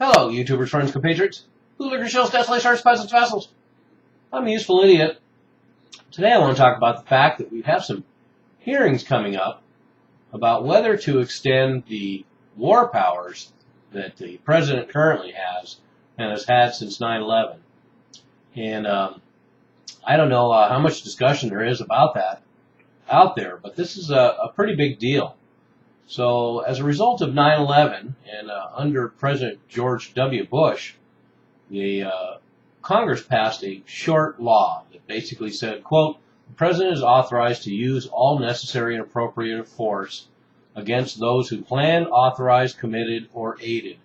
Hello, YouTubers, friends, compatriots, bootlickers, shells, desolate sharks, peasants, vessels. I'm a useful idiot. Today I want to talk about the fact that we have some hearings coming up about whether to extend the war powers that the president currently has and has had since 9/11. And I don't know how much discussion there is about that out there, but this is a pretty big deal. So as a result of 9/11 and under President George W. Bush, the Congress passed a short law that basically said, quote, the president is authorized to use all necessary and appropriate force against those who planned, authorized, committed, or aided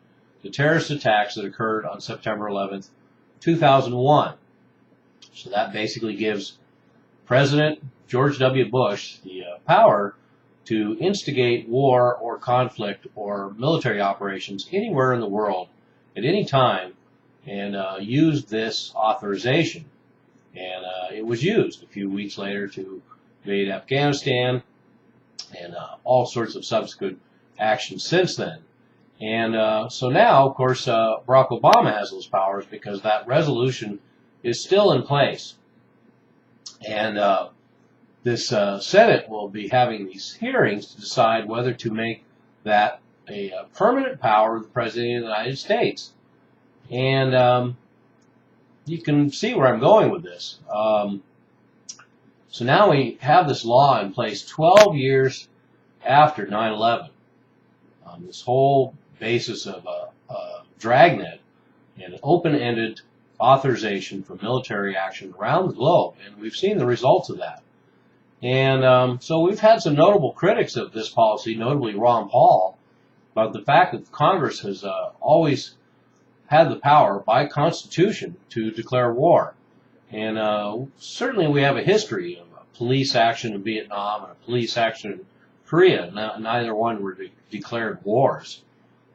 the terrorist attacks that occurred on September 11th, 2001. So that basically gives President George W. Bush the power to instigate war or conflict or military operations anywhere in the world at any time and use this authorization. And it was used a few weeks later to invade Afghanistan and all sorts of subsequent actions since then. And so now, of course, Barack Obama has those powers because that resolution is still in place. And this Senate will be having these hearings to decide whether to make that a permanent power of the President of the United States. And you can see where I'm going with this. So now we have this law in place 12 years after 9/11. This whole basis of a dragnet and an open-ended authorization for military action around the globe. And we've seen the results of that. And so we've had some notable critics of this policy, notably Ron Paul, about the fact that Congress has always had the power by Constitution to declare war. And certainly we have a history of police action in Vietnam and a police action in Korea. Neither one were declared wars,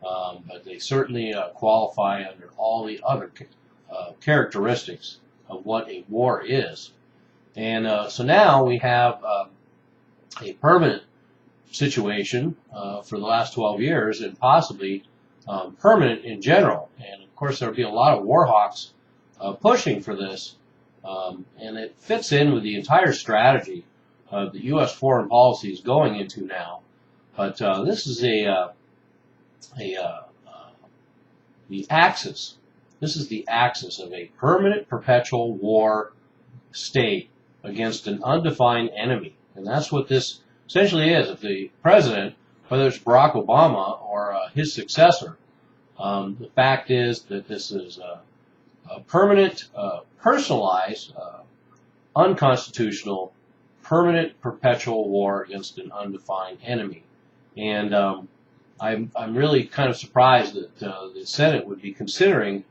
but they certainly qualify under all the other characteristics of what a war is. And so now we have a permanent situation for the last 12 years and possibly permanent in general. And of course there'll be a lot of war hawks pushing for this. And it fits in with the entire strategy of the U.S. foreign policy is going into now. But this is the axis. This is the axis of a permanent, perpetual war state against an undefined enemy. And that's what this essentially is. If the president, whether it's Barack Obama or his successor, the fact is that this is a permanent, personalized, unconstitutional, permanent, perpetual war against an undefined enemy. And I'm really kind of surprised that the Senate would be considering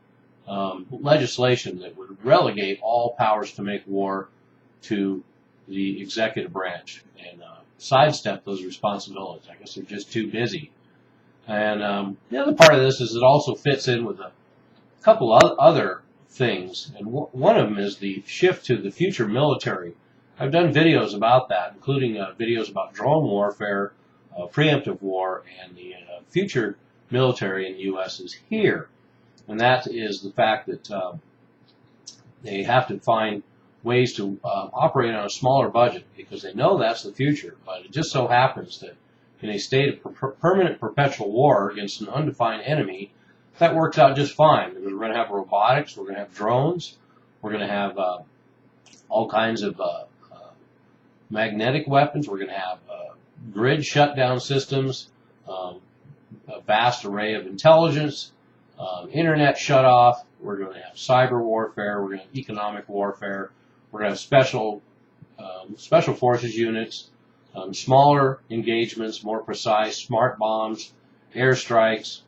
legislation that would relegate all powers to make war to the executive branch and sidestep those responsibilities. I guess they're just too busy. And the other part of this is it also fits in with a couple other things. And one of them is the shift to the future military. I've done videos about that, including videos about drone warfare, preemptive war, and the future military in the U.S. is here. And that is the fact that they have to find ways to operate on a smaller budget because they know that's the future. But it just so happens that in a state of permanent perpetual war against an undefined enemy, that works out just fine. Because we're going to have robotics, we're going to have drones, we're going to have all kinds of magnetic weapons, we're going to have grid shutdown systems, a vast array of intelligence, internet shut off, we're going to have cyber warfare, we're going to have economic warfare, we're going to have special forces units, smaller engagements, more precise, smart bombs, airstrikes.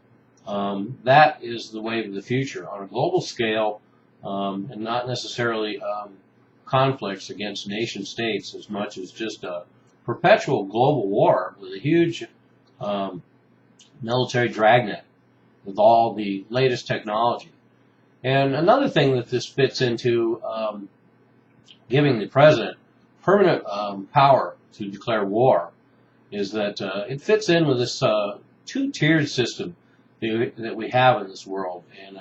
That is the wave of the future on a global scale, and not necessarily conflicts against nation states as much as just a perpetual global war with a huge military dragnet with all the latest technology. And another thing that this fits into giving the president permanent power to declare war is that it fits in with this two-tiered system that we have in this world. And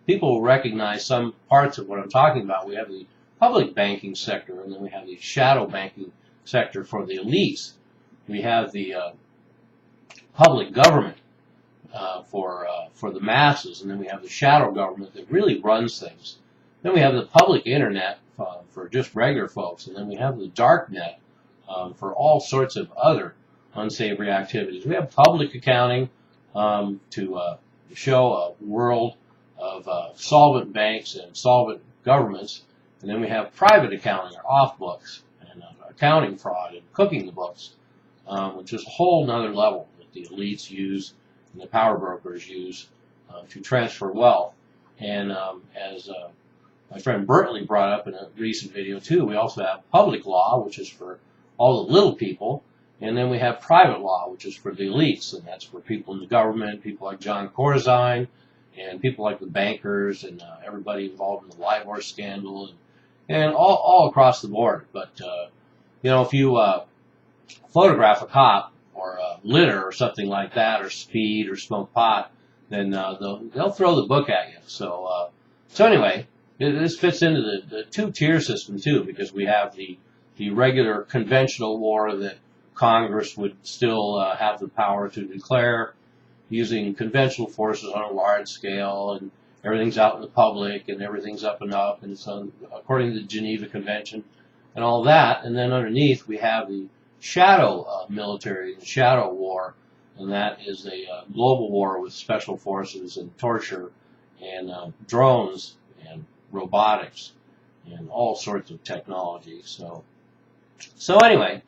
people will recognize some parts of what I'm talking about. We have the public banking sector, and then we have the shadow banking sector for the elites. We have the public government for the masses, and then we have the shadow government that really runs things. Then we have the public internet for just regular folks, and then we have the dark net for all sorts of other unsavory activities. We have public accounting to show a world of solvent banks and solvent governments, and then we have private accounting, or off books, and accounting fraud and cooking the books, which is a whole nother level that the elites use and the power brokers use to transfer wealth. And as my friend Bertley brought up in a recent video too, we also have public law, which is for all the little people, and then we have private law, which is for the elites, and that's for people in the government, people like John Corzine, and people like the bankers, and everybody involved in the LIBOR scandal, and all across the board. But if you photograph a cop, or litter, or something like that, or speed, or smoke pot, then they'll throw the book at you. So anyway, this fits into the two-tier system too, because we have the regular conventional war that Congress would still have the power to declare, using conventional forces on a large scale, and everything's out in the public, and everything's up, and it's according to the Geneva Convention, and all that. And then underneath we have the shadow military, the shadow war, and that is a global war with special forces and torture and drones and robotics and all sorts of technology. So anyway,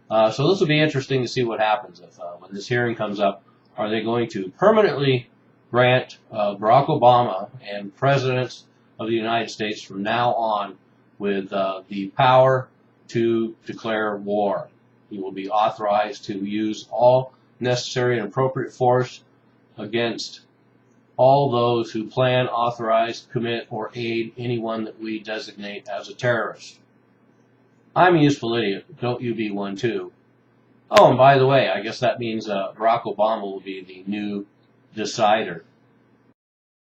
so this will be interesting to see what happens if when this hearing comes up. Are they going to permanently grant Barack Obama and presidents of the United States from now on with the power to declare war? He will be authorized to use all necessary and appropriate force against all those who plan, authorize, commit, or aid anyone that we designate as a terrorist. I'm a useful idiot. Don't you be one too. Oh, and by the way, I guess that means Barack Obama will be the new decider.